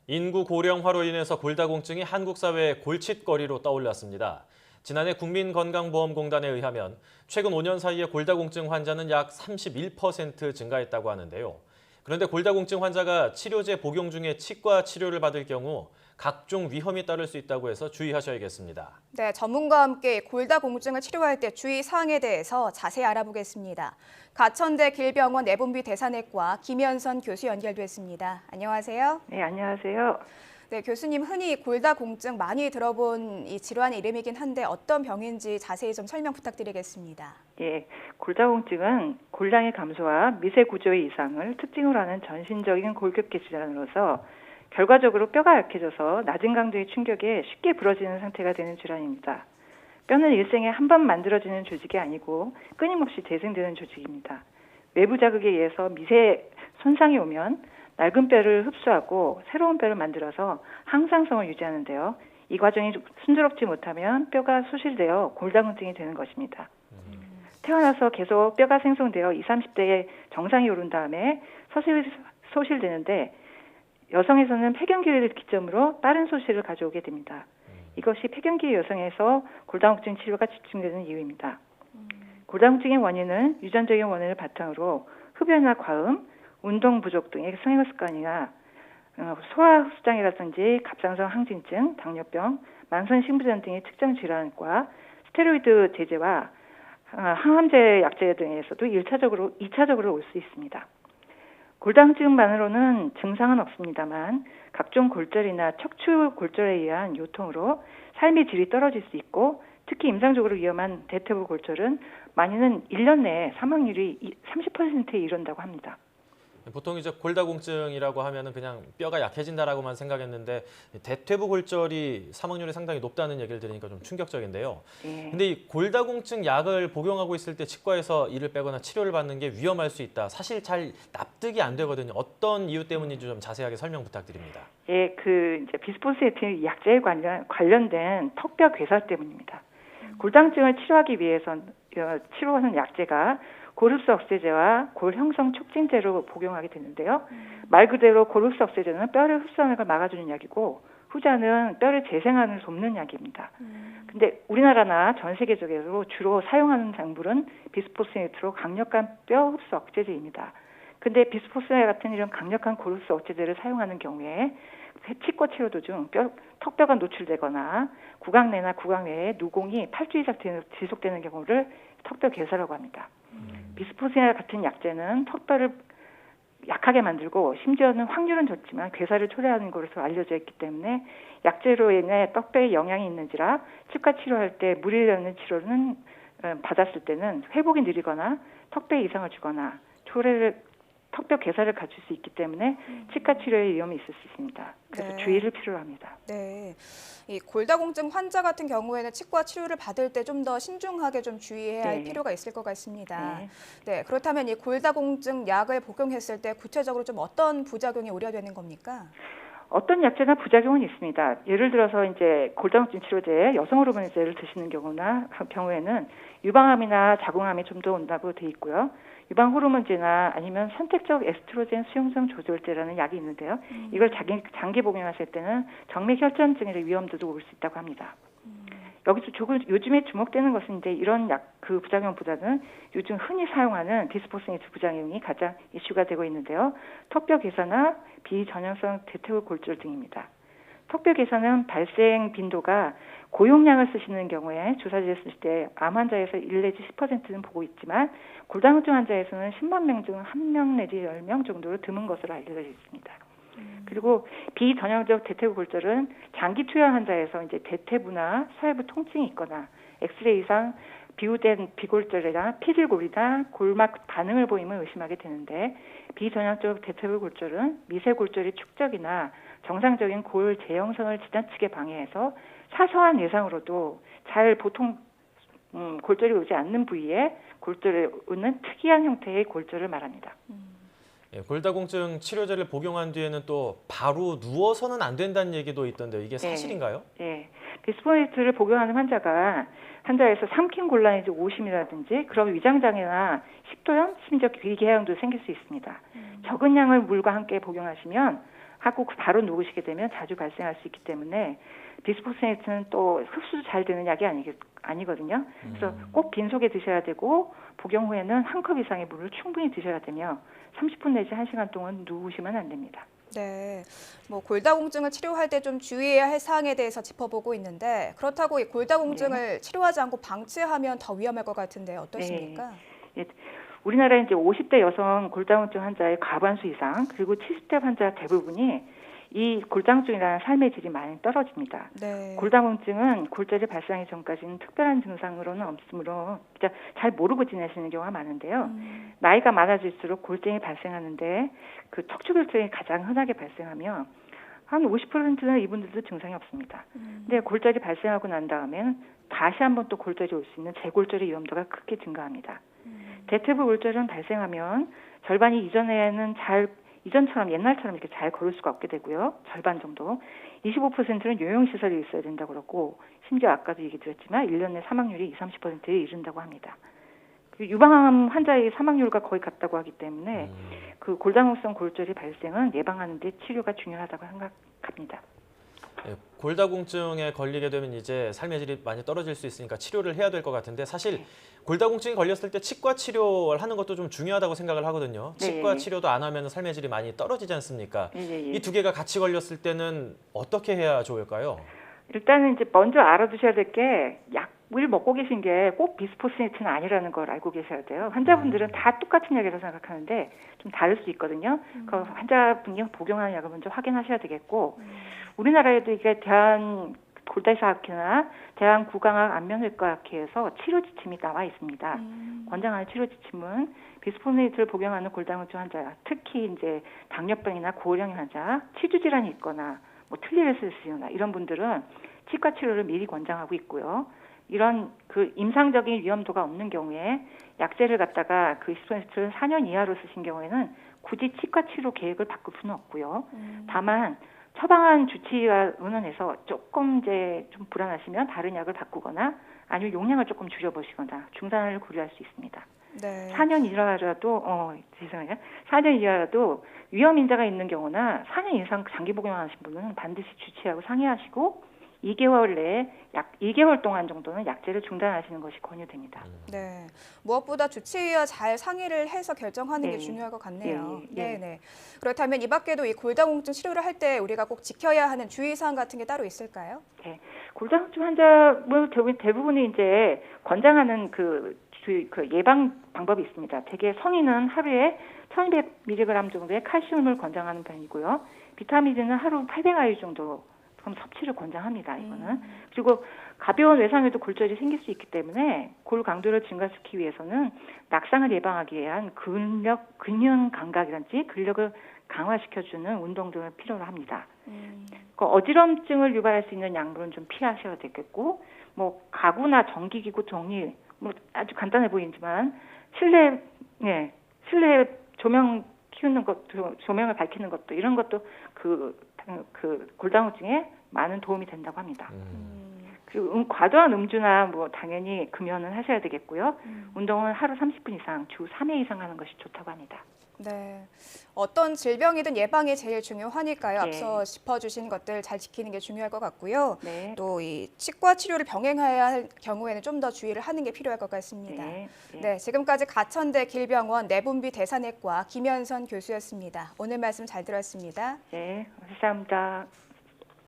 인구 고령화로 인해서 골다공증이 한국 사회의 골칫거리로 떠올랐습니다. 지난해 국민건강보험공단에 의하면 최근 5년 사이에 골다공증 환자는 약 31% 증가했다고 하는데요. 그런데 골다공증 환자가 치료제 복용 중에 치과 치료를 받을 경우 각종 위험이 따를 수 있다고 해서 주의하셔야겠습니다. 네, 전문가와 함께 골다공증을 치료할 때 주의 사항에 대해서 자세히 알아보겠습니다. 가천대 길병원 내분비 대사내과 김현선 교수 연결됐습니다. 안녕하세요. 네, 안녕하세요. 네, 교수님 흔히 골다공증 많이 들어본 이 질환의 이름이긴 한데 어떤 병인지 자세히 좀 설명 부탁드리겠습니다. 예, 골다공증은 골량의 감소와 미세 구조의 이상을 특징으로 하는 전신적인 골격계 질환으로서 결과적으로 뼈가 약해져서 낮은 강도의 충격에 쉽게 부러지는 상태가 되는 질환입니다. 뼈는 일생에 한 번 만들어지는 조직이 아니고 끊임없이 재생되는 조직입니다. 외부 자극에 의해서 미세 손상이 오면 낡은 뼈를 흡수하고 새로운 뼈를 만들어서 항상성을 유지하는데요. 이 과정이 순조롭지 못하면 뼈가 소실되어 골다공증이 되는 것입니다. 태어나서 계속 뼈가 생성되어 20, 30대에 정상이 오른 다음에 서서히 소실되는데 여성에서는 폐경기를 기점으로 빠른 소실을 가져오게 됩니다. 이것이 폐경기 여성에서 골다공증 치료가 집중되는 이유입니다. 골다공증의 원인은 유전적인 원인을 바탕으로 흡연이나 과음, 운동 부족 등의 생활 습관이나 소화흡수장애라든지 갑상선 항진증, 당뇨병, 만성신부전 등의 특정 질환과 스테로이드 제제와 항암제 약제 등에서도 2차적으로 올 수 있습니다. 골다공증만으로는 증상은 없습니다만 각종 골절이나 척추 골절에 의한 요통으로 삶의 질이 떨어질 수 있고 특히 임상적으로 위험한 대퇴부 골절은 많이는 1년 내에 사망률이 30%에 이른다고 합니다. 보통 이제 골다공증이라고 하면은 그냥 뼈가 약해진다라고만 생각했는데 대퇴부 골절이 사망률이 상당히 높다는 얘기를 들으니까 좀 충격적인데요. 예. 근데 이 골다공증 약을 복용하고 있을 때 치과에서 이를 빼거나 치료를 받는 게 위험할 수 있다. 사실 잘 납득이 안 되거든요. 어떤 이유 때문인지 좀 자세하게 설명 부탁드립니다. 예, 이제 비스포스에틴 약제에 관련된 턱뼈 괴살 때문입니다. 골다공증을 치료하기 위해서 치료하는 약제가 골흡수 억제제와 골 형성 촉진제로 복용하게 되는데요. 말 그대로 골흡수 억제제는 뼈를 흡수하는 걸 막아주는 약이고 후자는 뼈를 재생하는 돕는 약입니다. 근데 우리나라나 전 세계적으로 주로 사용하는 작물은 비스포스네이트로 강력한 뼈 흡수 억제제입니다. 근데 비스포스네 같은 이런 강력한 골흡수 억제제를 사용하는 경우에 치과 치료 도중 턱뼈가 노출되거나 구강내나 구강외에 누공이 8주 이상 지속되는 경우를 턱뼈 괴사라고 합니다. 비스포스네 같은 약제는 턱뼈를 약하게 만들고 심지어는 확률은 좋지만 괴사를 초래하는 것으로 알려져 있기 때문에 약제로 인해 턱뼈에 영향이 있는지라 치과 치료할 때 무리를 치료는 받았을 때는 회복이 느리거나 턱뼈에 이상을 주거나 턱뼈 괴사를 갖출 수 있기 때문에 치과 치료에 위험이 있을 수 있습니다. 그래서 주의를 필요로 합니다. 네, 이 골다공증 환자 같은 경우에는 치과 치료를 받을 때 좀 더 신중하게 좀 주의해야 할 필요가 있을 것 같습니다. 네, 그렇다면 이 골다공증 약을 복용했을 때 구체적으로 좀 어떤 부작용이 우려되는 겁니까? 어떤 약제나 부작용은 있습니다. 예를 들어서 이제 골다공증 치료제 여성 호르몬제를 드시는 경우에는 유방암이나 자궁암이 좀 더 온다고 돼 있고요. 유방 호르몬제나 아니면 선택적 에스트로겐 수용성 조절제라는 약이 있는데요. 이걸 장기 복용하실 때는 정맥 혈전증의 위험도도 올 수 있다고 합니다. 여기서 요즘에 주목되는 것은 이제 이런 그 부작용보다는 요즘 흔히 사용하는 비스포스네이트 부작용이 가장 이슈가 되고 있는데요. 턱뼈 괴사나 비전형성 대퇴부 골절 등입니다. 턱뼈 괴사는 발생 빈도가 고용량을 쓰시는 경우에 조사됐을 때 암 환자에서 1 내지 10%는 보고 있지만 골다공증 환자에서는 10만 명 중 1명 내지 10명 정도로 드문 것으로 알려져 있습니다. 그리고 비전형적 대퇴부 골절은 장기 투여 환자에서 이제 대퇴부나 서해부 통증이 있거나 엑스레이상 비우된 비골절이나 피질골이나 골막 반응을 보이면 의심하게 되는데 비전형적 대퇴부 골절은 미세골절의 축적이나 정상적인 골 재형성을 지나치게 방해해서 사소한 예상으로도 보통 골절이 오지 않는 부위에 골절이 오는 특이한 형태의 골절을 말합니다. 골다공증 치료제를 복용한 뒤에는 또 바로 누워서는 안 된다는 얘기도 있던데요. 이게 사실인가요? 네. 비스포네이트를 복용하는 환자에서 삼킴 곤란이 오심이라든지 그런 위장장애나 식도염, 심지어 귀궤양도 생길 수 있습니다. 적은 양을 물과 함께 복용하시면 하고 바로 누우시게 되면 자주 발생할 수 있기 때문에 비스포스네이트는 또 흡수도 잘 되는 약이 아니거든요. 그래서 꼭 빈속에 드셔야 되고 복용 후에는 한 컵 이상의 물을 충분히 드셔야 되며 30분 내지 1시간 동안 누우시면 안 됩니다. 네, 뭐 골다공증을 치료할 때 좀 주의해야 할 사항에 대해서 짚어보고 있는데 그렇다고 이 골다공증을 치료하지 않고 방치하면 더 위험할 것 같은데 어떠십니까? 예, 우리나라 이제 50대 여성 골다공증 환자의 과반수 이상 그리고 70대 환자 대부분이 이 골다공증이라는 삶의 질이 많이 떨어집니다. 네. 골다공증은 골절이 발생하기 전까지는 특별한 증상으로는 없으므로 잘 모르고 지내시는 경우가 많은데요. 나이가 많아질수록 골증이 발생하는데 그 척추골절이 가장 흔하게 발생하며 한 50%는 이분들도 증상이 없습니다. 근데 골절이 발생하고 난 다음에는 다시 한번 또 골절이 올 수 있는 재골절의 위험도가 크게 증가합니다. 대퇴부 골절은 발생하면 절반이 이전처럼 옛날처럼 이렇게 잘 걸을 수가 없게 되고요. 절반 정도. 25%는 요양시설이 있어야 된다고 그러고 심지어 아까도 얘기 드렸지만 1년 내 사망률이 20-30%에 이른다고 합니다. 그 유방암 환자의 사망률과 거의 같다고 하기 때문에 그 골다공성 골절의 발생은 예방하는 데 치료가 중요하다고 생각합니다. 네, 골다공증에 걸리게 되면 이제 삶의 질이 많이 떨어질 수 있으니까 치료를 해야 될 것 같은데 사실 골다공증이 걸렸을 때 치과 치료를 하는 것도 좀 중요하다고 생각을 하거든요. 치과 치료도 안 하면 삶의 질이 많이 떨어지지 않습니까? 이 두 개가 같이 걸렸을 때는 어떻게 해야 좋을까요? 일단은 이제 먼저 알아두셔야 될 게 약을 먹고 계신 게 꼭 비스포스네이트는 아니라는 걸 알고 계셔야 돼요. 환자분들은 다 똑같은 약이라고 생각하는데 좀 다를 수 있거든요. 그 환자분이 복용하는 약을 먼저 확인하셔야 되겠고 우리나라에도 이게 대한 골다사학회나 대한구강학 안면외과학회에서 치료 지침이 나와 있습니다. 권장하는 치료 지침은 비스포스네이트를 복용하는 골다공증 환자, 특히 이제 당뇨병이나 고혈압 환자, 치주 질환이 있거나 뭐 틀니레시스나 이런 분들은 치과 치료를 미리 권장하고 있고요. 이런 그 임상적인 위험도가 없는 경우에 약제를 갖다가 그 비스포스네이트를 4년 이하로 쓰신 경우에는 굳이 치과 치료 계획을 바꿀 수는 없고요. 다만 처방한 주치의와 의논해서 조금 이제 좀 불안하시면 다른 약을 바꾸거나 아니면 용량을 조금 줄여보시거나 중단을 고려할 수 있습니다. 네. 4년 이하라도 4년 이하라도 위험 인자가 있는 경우나 4년 이상 장기 복용하신 분은 반드시 주치의하고 상의하시고 2개월 내에 약 2개월 동안 정도는 약제를 중단하시는 것이 권유됩니다. 네. 무엇보다 주치의와 잘 상의를 해서 결정하는 게 중요할 것 같네요. 네. 그렇다면 이 밖에도 이 골다공증 치료를 할 때 우리가 꼭 지켜야 하는 주의사항 같은 게 따로 있을까요? 네. 골다공증 환자 대부분이 이제 권장하는 그 예방 방법이 있습니다. 대개 성인은 하루에 1200mg 정도의 칼슘을 권장하는 편이고요. 비타민은 하루 800IU 정도 그럼 섭취를 권장합니다. 이거는. 그리고 가벼운 외상에도 골절이 생길 수 있기 때문에 골 강도를 증가시키기 위해서는 낙상을 예방하기 위한 근형 감각이라든지 근력을 강화시켜주는 운동 등을 필요로 합니다. 그 어지럼증을 유발할 수 있는 약물은 좀 피하셔야 되겠고, 뭐 가구나 전기기구 정리, 뭐 아주 간단해 보이지만 실내 조명 키우는 것도, 조명을 밝히는 것도 이런 것도 그 골다공증에 많은 도움이 된다고 합니다. 그리고 과도한 음주나 뭐 당연히 금연은 하셔야 되겠고요. 운동은 하루 30분 이상, 주 3회 이상 하는 것이 좋다고 합니다. 네. 어떤 질병이든 예방이 제일 중요하니까요. 앞서 짚어주신 것들 잘 지키는 게 중요할 것 같고요. 또 이 치과 치료를 병행해야 할 경우에는 좀 더 주의를 하는 게 필요할 것 같습니다. 네, 지금까지 가천대 길병원 내분비 대사내과 김현선 교수였습니다. 오늘 말씀 잘 들었습니다. 네, 감사합니다.